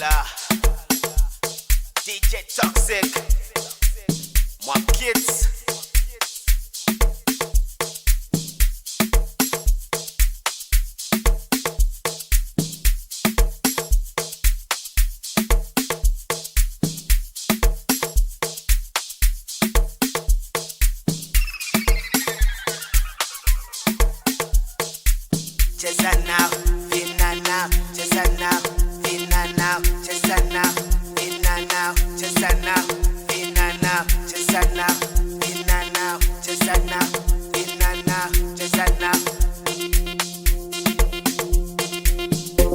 Kalola, DJ Toxic, my kids. Cheza now, vina now, cheza now, vina now, cheza now, vina now, cheza now, vina now, cheza now, vina now, cheza now, vina now, cheza now.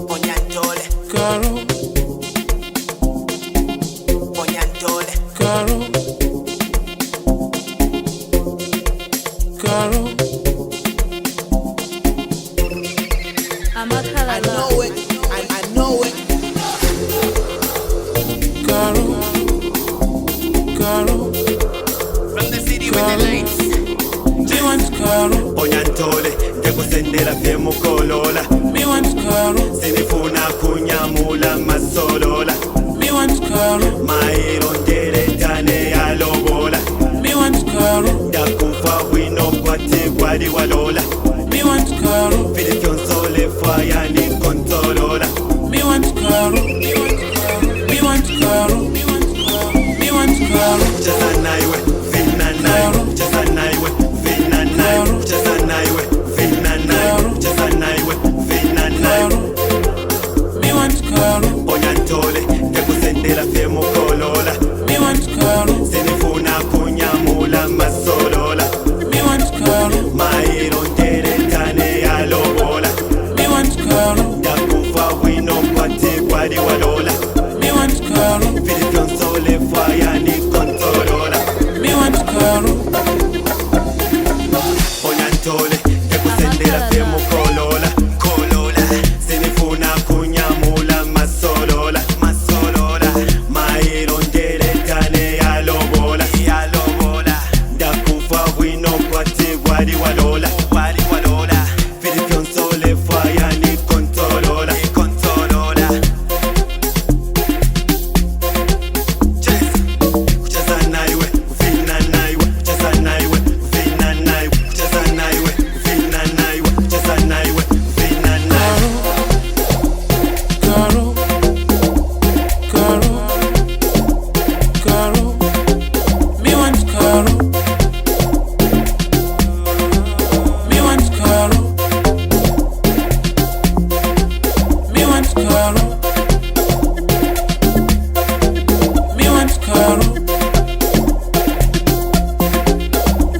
Ponyantole, Caro, ponyantole, Caro, Caro. I'm a I Kalola. know it, I know it. Caro, Caro, From the city with the lights. me want Caro, Ponyantole, ngekusendela femu kolola. me want Caro, Sinifuna kunyamula masolola. me want Caro, Mairo ndeletane yalobola. me want Caro, Ndakufa wino kwati gwali walola. me want Caro, Fili fyonsole faya ni kontolola. me want Caro, me want Caro, me want Caro, me want Caro, me want Caro. Cheza naiwe, vina naiwe. Cheza naiwe, vina naiwe. Cheza naiwe, vina naiwe. Cheza naiwe, vina naiwe. Me want Caro, Ponyantole, ngekusendela femu kolola. me want Caro, Sinifuna kunyamula masolola. me want Caro, Mairo ndeletane yalobola. me want Caro, Ndakufa wino kwati gwali walola. me want Caro, Fili fyonsole faya ni kontolola. me want Caro. Ponyantole, ngekusendela femu kolola. Kolola, sinifuna kunyamula masolola. Masolola, mairo ndeletane yalobola. Yalobola, ndakufa wino kwati gwali walola. Gwali walola, fili fyonsole faya ni kontolola. Kontolola. Kucheza naiwe, vina naiwe. Kucheza naiwe, vina naiwe. Kucheza naiwe, vina naiwe. Kucheza naiwe, vina naiwe. Caro, Caro, Caro, me want Caro, me want Caro, me want Caro, me want Caro, me want Caro,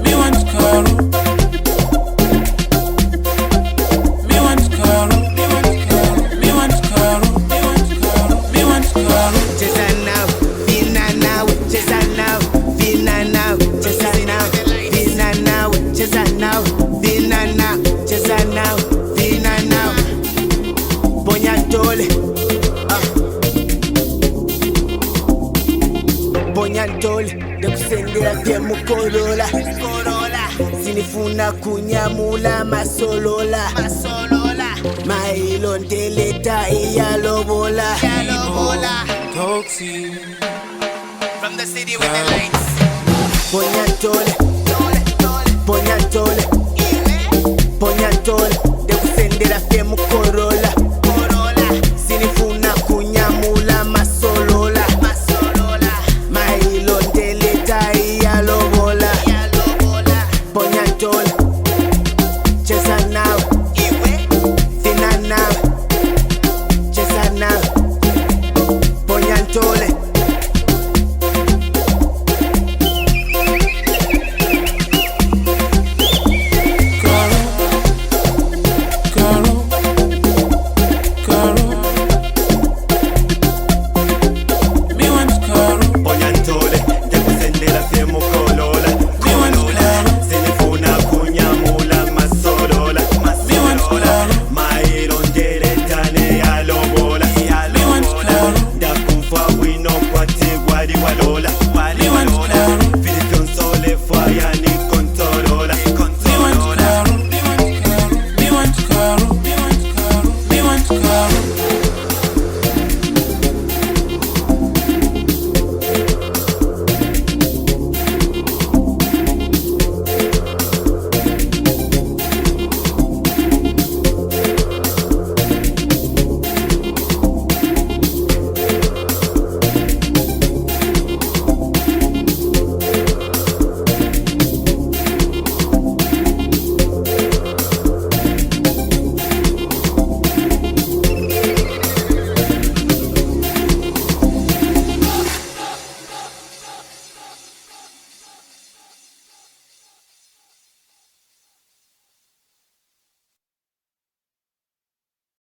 me want Caro, me want Caro, me want Caro, me want Caro, me want Caro. Cheza now, vina now, cheza now, vina now, cheza now, vina now, cheza now, vina now, cheza now, vina now. Ponyantole, Ponyantole, ngekusendela femu kolola. Kolola, sinifuna kunyamula masolola. Masolola, mailo ndeleta iyalobola. Iyalobola. Toxic, From the city with the lights. Ponyantole, Ponyantole, Ponyantole,